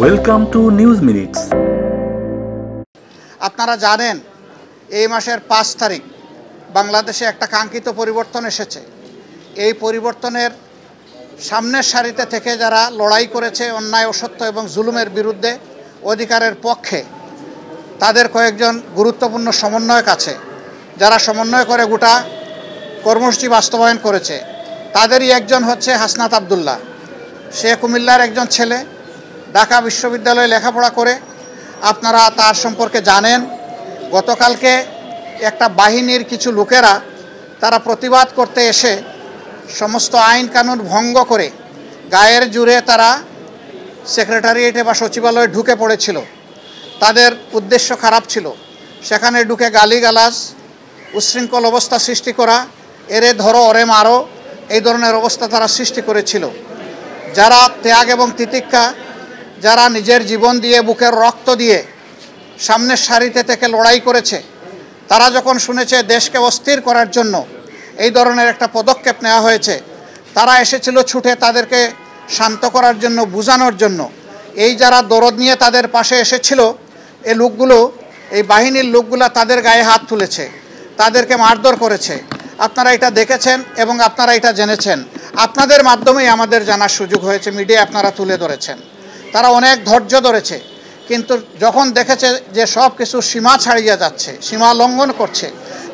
Welcome to news minutes. আপনারা জানেন এই মাসের 5 তারিখ বাংলাদেশে একটা কাঙ্ক্ষিত পরিবর্তন এসেছে। এই পরিবর্তনের সামনের সারিতে থেকে যারা লড়াই করেছে অন্যায় অসত্য এবং জুলুমের বিরুদ্ধে অধিকারের পক্ষে, তাদের কয়েকজন গুরুত্বপূর্ণ সমন্বয়ক আছে যারা সমন্বয় করে গোটা কর্মসূচি বাস্তবায়ন করেছে। তাদেরই একজন হচ্ছে হাসনাত আবদুল্লাহ। সে কুমিল্লার একজন ছেলে, ঢাকা বিশ্ববিদ্যালয়ে লেখাপড়া করে। আপনারা তার সম্পর্কে জানেন। গতকালকে একটা বাহিনীর কিছু লোকেরা তারা প্রতিবাদ করতে এসে সমস্ত আইন কানুন ভঙ্গ করে গায়ের জোরে তারা সেক্রেটারিয়েটে বা সচিবালয়ে ঢুকে পড়েছিল। তাদের উদ্দেশ্য খারাপ ছিল, সেখানে ঢুকে গালিগালাজ, উচ্ছৃঙ্খল অবস্থা সৃষ্টি করা, এরে ধরো ওরে মারো, এই ধরনের অবস্থা তারা সৃষ্টি করেছিল। যারা ত্যাগ এবং তিতিক্ষা, যারা নিজের জীবন দিয়ে বুকের রক্ত দিয়ে সামনের সারিতে থেকে লড়াই করেছে, তারা যখন শুনেছে দেশকে অস্থির করার জন্য এই ধরনের একটা পদক্ষেপ নেওয়া হয়েছে, তারা এসেছিল ছুটে তাদেরকে শান্ত করার জন্য, বোঝানোর জন্য। এই যারা দরদ নিয়ে তাদের পাশে এসেছিল, এই লোকগুলো, এই বাহিনীর লোকগুলো তাদের গায়ে হাত তুলেছে, তাদেরকে মারধর করেছে। আপনারা এটা দেখেছেন এবং আপনারা এটা জেনেছেন। আপনাদের মাধ্যমেই আমাদের জানার সুযোগ হয়েছে, মিডিয়া আপনারা তুলে ধরেছেন। তারা অনেক ধৈর্য ধরেছে, কিন্তু যখন দেখেছে যে সব কিছু সীমা ছাড়িয়ে যাচ্ছে, সীমা লঙ্ঘন করছে,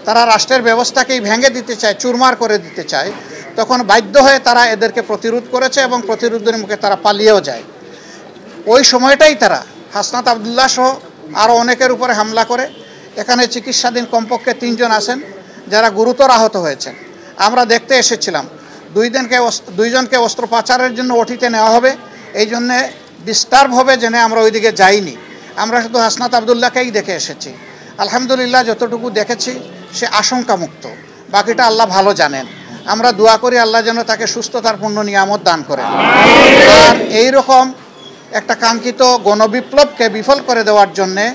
তারা রাষ্ট্রের ব্যবস্থাকেই ভেঙে দিতে চায়, চুরমার করে দিতে চায়, তখন বাধ্য হয়ে তারা এদেরকে প্রতিরোধ করেছে এবং প্রতিরোধের মুখে তারা পালিয়েও যায়। ওই সময়টাই তারা হাসনাত আবদুল্লাহ সহ আরও অনেকের উপরে হামলা করে। এখানে চিকিৎসাধীন কমপক্ষে 3 জন আছেন যারা গুরুতর আহত হয়েছেন। আমরা দেখতে এসেছিলাম। 2 জনকে অস্ত্রোপচারের জন্য ওটিতে নেওয়া হবে, এই জন্যে ডিস্টার্ব হবে জেনে আমরা ওইদিকে যাইনি। আমরা শুধু হাসনাত আবদুল্লাহকেই দেখে এসেছি। আলহামদুলিল্লাহ, যতটুকু দেখেছি সে আশঙ্কামুক্ত, বাকিটা আল্লাহ ভালো জানেন। আমরা দোয়া করি আল্লাহ যেন তাকে সুস্থতার পূর্ণ নিয়ামত দান করেন। আর এইরকম একটা কাঙ্ক্ষিত গণবিপ্লবকে বিফল করে দেওয়ার জন্যে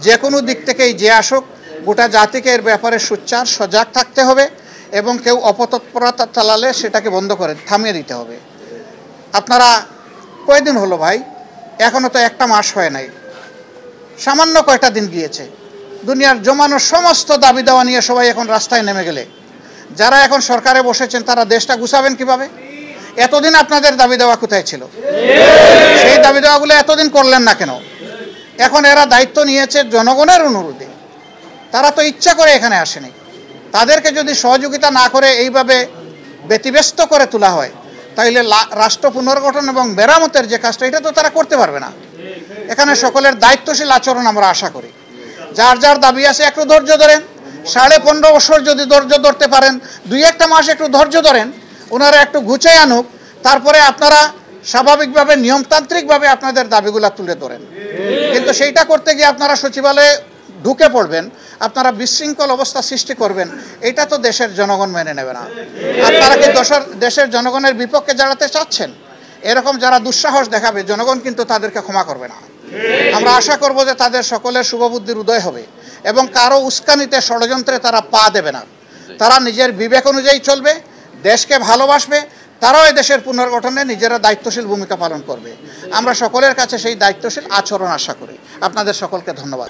যে কোনো দিক থেকেই যে আসুক, গোটা জাতিকে এর ব্যাপারে সোচ্চার সজাগ থাকতে হবে এবং কেউ অপতৎপরতা চালালে সেটাকে বন্ধ করে থামিয়ে দিতে হবে। আপনারা কয়দিন হলো ভাই? এখনও তো একটা মাস হয় নাই, সামান্য কয়টা দিন গিয়েছে। দুনিয়ার জমানো সমস্ত দাবি দেওয়া নিয়ে সবাই এখন রাস্তায় নেমে গেলে, যারা এখন সরকারে বসেছেন তারা দেশটা গুছাবেন কিভাবে? এতদিন আপনাদের দাবি দেওয়া কোথায় ছিল? সেই দাবি দেওয়াগুলো এতদিন করলেন না কেন? এখন এরা দায়িত্ব নিয়েছে জনগণের অনুরোধে, তারা তো ইচ্ছা করে এখানে আসেনি। তাদেরকে যদি সহযোগিতা না করে এইভাবে ব্যতিব্যস্ত করে তোলা হয়, তাইলে রাষ্ট্র পুনর্গঠন এবং মেরামতের যে কাজটা, এটা তো তারা করতে পারবে না। এখানে সকলের দায়িত্বশীল আচরণ আমরা আশা করি। যার যার দাবি আছে একটু ধৈর্য ধরেন। 15.5 বছর যদি ধৈর্য ধরতে পারেন, 2-1 মাস একটু ধৈর্য ধরেন, ওনারা একটু গুছিয়ে আনুক, তারপরে আপনারা স্বাভাবিকভাবে নিয়মতান্ত্রিকভাবে আপনাদের দাবিগুলো তুলে ধরেন। কিন্তু সেইটা করতে গিয়ে আপনারা সচিবালয়ে ঢুকে পড়বেন, আপনারা বিশৃঙ্খল অবস্থা সৃষ্টি করবেন, এটা তো দেশের জনগণ মেনে নেবে না। আপনারা কি দেশের জনগণের বিপক্ষে দাঁড়াতে চাচ্ছেন? এরকম যারা দুঃসাহস দেখাবে, জনগণ কিন্তু তাদেরকে ক্ষমা করবে না। আমরা আশা করব যে তাদের সকলের শুভবুদ্ধির উদয় হবে এবং কারো উস্কানিতে, ষড়যন্ত্রে তারা পা দেবে না। তারা নিজের বিবেক অনুযায়ী চলবে, দেশকে ভালোবাসবে, তারাও এই দেশের পুনর্গঠনে নিজেরা দায়িত্বশীল ভূমিকা পালন করবে। আমরা সকলের কাছে সেই দায়িত্বশীল আচরণ আশা করি। আপনাদের সকলকে ধন্যবাদ।